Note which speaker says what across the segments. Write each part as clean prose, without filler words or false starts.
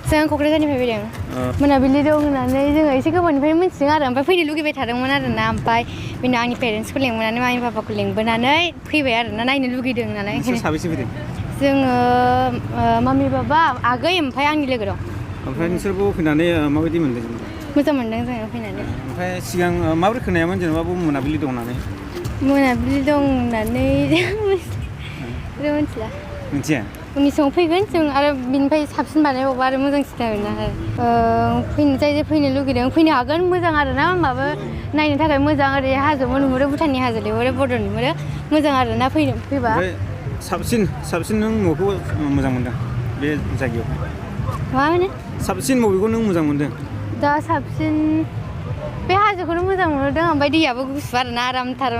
Speaker 1: जों क'क्राझारनिफ्राय फैदों मोनाबिलि दं होननानै जोङो एसे गोबावनिफ्राय मिथिदों आरो ओमफ्राय फैनो लुगैबाय थादोंमोन आरोना ओमफ्राय बिदिनो आंनि पेरेन्टसखौ लेंबोनानै मामि पापाखौ लेंबोनानै फैबाय आरोना नायनो लुगैदों नालाय
Speaker 2: नोंसोर साबेसे फैदों
Speaker 1: जोङो मामि पापा आगै ओमफ्राय आंनि लोगो दं
Speaker 2: ओमफ्राय नोंसोरबो फैनानै माबायदि मोनदों
Speaker 1: मोजां मोनदों जोङो फैनानै
Speaker 2: ओमफ्राय सिगां माबोरै खोनायामोन जेनेबा मोनाबिलि दं होननानै
Speaker 1: मोनाबिलि दं होननानै जों मिथिला
Speaker 2: मिथिया
Speaker 1: उननि समाव फैगोन जों आरो बिनिफ्राय साबसिन बानायबावबा आरो मोजांसिन जागोन आरो जाय फैनो लुगैदों फैनो हागोन मोजां आरोना होमबाबो नायनो थाखाय मोजां ओरै हाजोबो नुहुरो भुटाननि हाजो नुहुरो बर्डार नुहुरो मोजां आरोना फैबा
Speaker 2: साबसिन नों मबेखौ मोजां मोनदों बे जायगायाव
Speaker 1: मा होनो
Speaker 2: साबसिन मबेखौ नों मोजां मोनदों
Speaker 1: दा साबसिन बे हाजोखौनो मोजां मोनदों ओमफ्य दैयाबो गुसु आरोना आरामथार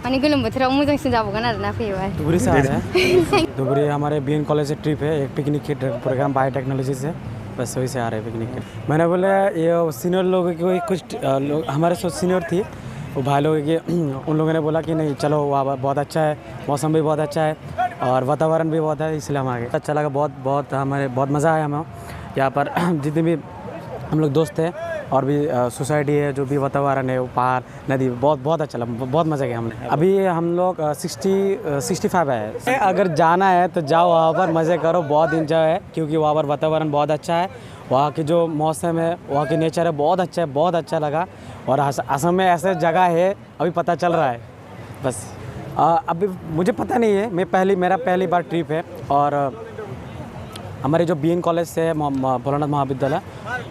Speaker 1: माने गोलोम बोथोराव मोजांसिन जाबावगोन आरोना फैयोबा
Speaker 3: धुबरी से आ रहे हैं धुबरी हमारे बीएन कॉलेज से ट्रिप है एक पिकनिक की प्रोग्राम बायोटेक्नोलॉजी से बस वही से आ रहे हैं पिकनिक के मैंने बोला ये सीनियर लोगों की कुछ हमारे सीनियर थी वो भाई लोगों की उन लोगों ने बोला कि नहीं चलो वहाँ बहुत अच्छा है मौसम भी बहुत अच्छा है और वातावरण भी बहुत है इसलिए हम आ गए अच्छा लगा बहुत मज़ा आया हमें यहाँ पर जितने भी हम लोग दोस्त थे और भी सोसाइटी है जो भी वातावरण है वो पहाड़ नदी बहुत अच्छा लगा बहुत मज़ा किया हमने अभी हम लोग 65 है अगर जाना है तो जाओ वहाँ पर मज़े करो बहुत इंजॉय है क्योंकि वहाँ पर वातावरण बहुत अच्छा है वहाँ की जो मौसम है वहाँ की नेचर है बहुत अच्छा लगा और असम में ऐसे जगह है अभी पता चल रहा है बस अभी मुझे पता नहीं है मेरा पहली बार ट्रिप है और हमारे जो बीएन कॉलेज से भोलानाथ महाविद्यालय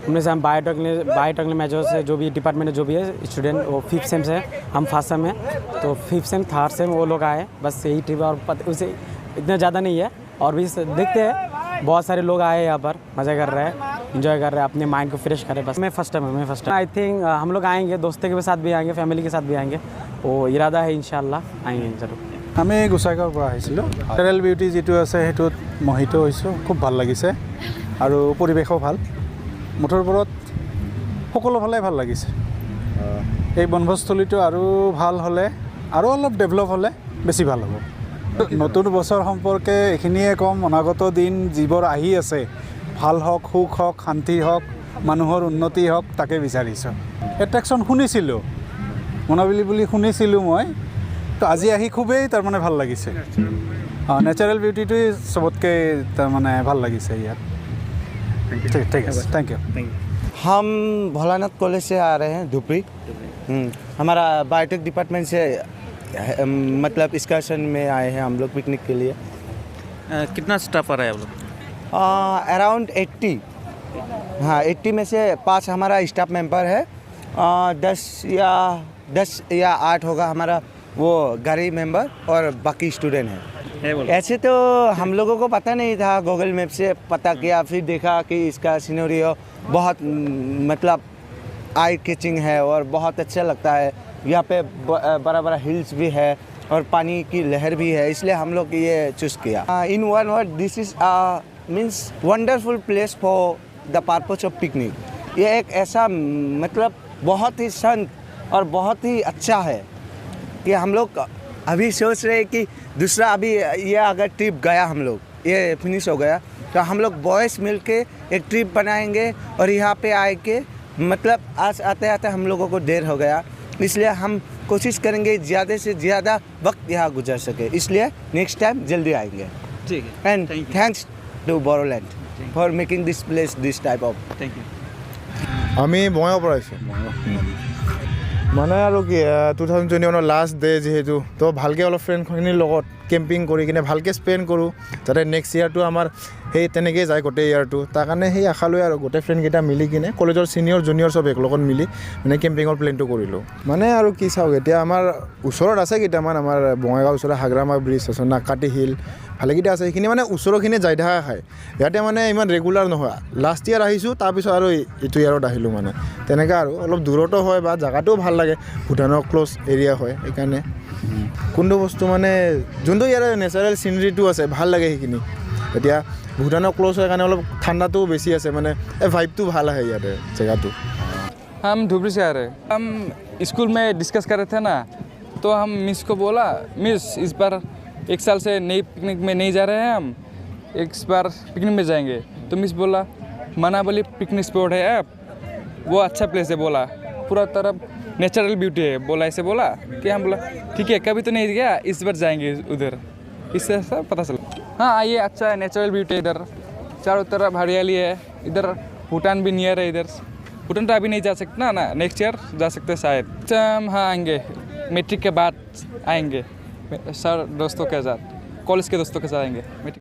Speaker 3: उनमें से हम बायोटेक्नोलॉजी मेजर से जो भी डिपार्टमेंट जो भी है स्टूडेंट वो 5th सेम से हम 1st सेम है तो 5th सेम 3rd सेम वो लोग आए बस यही ट्रिप और उसे इतना ज़्यादा नहीं है और भी देखते हैं बहुत सारे लोग आए यहाँ पर मज़ा कर रहे हैं इंजॉय कर रहे हैं अपने माइंड को फ्रेश कर रहे हैं बस मैं फर्स्ट टाइम आई थिंक हम लोग आएंगे दोस्तों के साथ भी आएंगे फैमिली के साथ भी आएंगे वो इरादा है इंशाल्लाह आएंगे ज़रूर
Speaker 4: আমি গোসাইগাঁৱৰ পৰা আহিছিলোঁ নেচাৰেল বিউটি যিটো আছে সেইটোত মোহিত হৈছোঁ খুব ভাল লাগিছে আৰু পৰিৱেশো ভাল মুঠৰ ওপৰত সকলো ফালে ভাল লাগিছে এই বনভোজস্থলীটো আৰু ভাল হ'লে আৰু অলপ ডেভেলপ হ'লে বেছি ভাল হ'ব নতুন বছৰ সম্পৰ্কে এইখিনিয়ে কম অনাগত দিন যিবোৰ আহি আছে ভাল হওক সুখ হওক শান্তি হওক মানুহৰ উন্নতি হওক তাকে বিচাৰিছোঁ এট্ৰেকশ্যন শুনিছিলোঁ মোনাবিলি বুলি শুনিছিলোঁ মই তো আজি আহি খুবেই তাৰমানে ভাল লাগিছে নেচাৰেল বিউটিটোই চবতকৈ তাৰমানে ভাল লাগিছে ইয়াত ঠিক আছে थैंक यू
Speaker 5: हम भोलानाथ कॉलेज से आ रहे हैं धुपरी हमारा बायोटेक डिपार्टमेंट से मतलब एक्सकर्शन में आए हैं हम लोग पिकनिक के लिए
Speaker 2: कितना स्टाफ आ रहा है आप लोग
Speaker 5: अराउंड 80 हाँ 80 में से 5 हमारा स्टाफ मेंबर है 10 या 8 होगा हमारा वो गाड़ी मेंबर और बाकी स्टूडेंट हैं ऐसे तो हम लोगों को पता नहीं था गूगल मैप से पता किया फिर देखा कि इसका सिनेरियो बहुत मतलब आई कैचिंग है और बहुत अच्छा लगता है यहाँ पे बड़ा बड़ा हिल्स भी है और पानी की लहर भी है इसलिए हम लोग ये चूज़ किया in one word this is means wonderful place for the purpose of picnic ये एक ऐसा मतलब बहुत ही शांत और बहुत ही अच्छा है कि हम लोग अभी सोच रहे हैं कि दूसरा अभी ये अगर ट्रिप गया हम लोग ये फिनिश हो गया तो हम लोग बॉयज़ मिल के एक ट्रिप बनाएंगे और यहाँ पे आए के मतलब आज आते आते हम लोगों को देर हो गया इसलिए हम कोशिश करेंगे ज़्यादा से ज़्यादा वक्त यहाँ गुजार सके इसलिए नेक्स्ट टाइम जल्दी आएंगे
Speaker 2: ठीक है
Speaker 5: and thanks to Boroland for making this place this type of
Speaker 2: thank you
Speaker 6: আমি বঙাইৰ পৰা আহিছোঁ মানে আৰু কি 2021 লাষ্ট ডে যিহেতু তো ভালকৈ অলপ ফ্ৰেণ্ডখিনিৰ লগত কেম্পিং কৰি কিনে ভালকৈ স্পেণ্ড কৰোঁ যাতে নেক্সট ইয়াৰটো আমাৰ সেই তেনেকৈয়ে যায় গোটেই ইয়াৰটো তাৰ কাৰণে সেই আশা লৈ আৰু গোটেই ফ্ৰেণ্ডকেইটা মিলি কিনে কলেজৰ ছিনিয়ৰ জুনিয়ৰ চব একেলগত মিলি মানে কেম্পিঙৰ প্লেনটো কৰিলোঁ মানে আৰু কি চাওক এতিয়া আমাৰ ওচৰত আছে কেইটামান আমাৰ বঙাইগাঁৱৰ ওচৰত হাগ্ৰামা ব্ৰিজ আছে নাকাটি হিল ভালেকেইটা আছে সেইখিনি মানে ওচৰৰখিনি যাই থকা খায় ইয়াতে মানে ইমান ৰেগুলাৰ নহয় লাষ্ট ইয়াৰ আহিছোঁ তাৰপিছত আৰু এইটো ইয়াৰত আহিলোঁ মানে তেনেকৈ আৰু অলপ দূৰতো হয় বা জেগাটোও ভাল লাগে ভূটানৰ ক্ল'জ এৰিয়া হয় সেইকাৰণে কোনটো বস্তু মানে যোনটো ইয়াৰ নেচাৰেল চিনেৰীটো আছে ভাল লাগে সেইখিনি এতিয়া ভূটানৰ ক্ল'জ হয় কাৰণে অলপ ঠাণ্ডাটোও বেছি আছে মানে এই ভাইবটো ভাল আহে ইয়াতে জেগাটো
Speaker 7: हम धुबरी से आ रहे हम स्कूल में डिस्कस कर रहे थे ना तो हम मिस को बोला मिस इस बार 1 साल से नई पिकनिक में नहीं जा रहे हैं हम इस बार पिकनिक में जाएंगे तो मिस बोला मनाबली पिकनिक स्पॉट है ऐप, वो अच्छा प्लेस है बोला, पूरा तरफ नेचुरल ब्यूटी है बोला, ऐसे बोला कि हम बोला ठीक है कभी तो नहीं गया, इस बार जाएंगे उधर, इससे सब पता चला। हाँ आइए, अच्छा है, नेचुरल ब्यूटी है इधर, चारों तरफ हरियाली है, इधर भूटान भी नियर है, इधर भूटान तो अभी नहीं जा सकते ना, नेक्स्ट ईयर जा सकते हैं शायद। हाँ आएंगे, मैट्रिक के बाद आएंगे सर, दोस्तों के साथ, कॉलेज के दोस्तों के साथ आएंगे।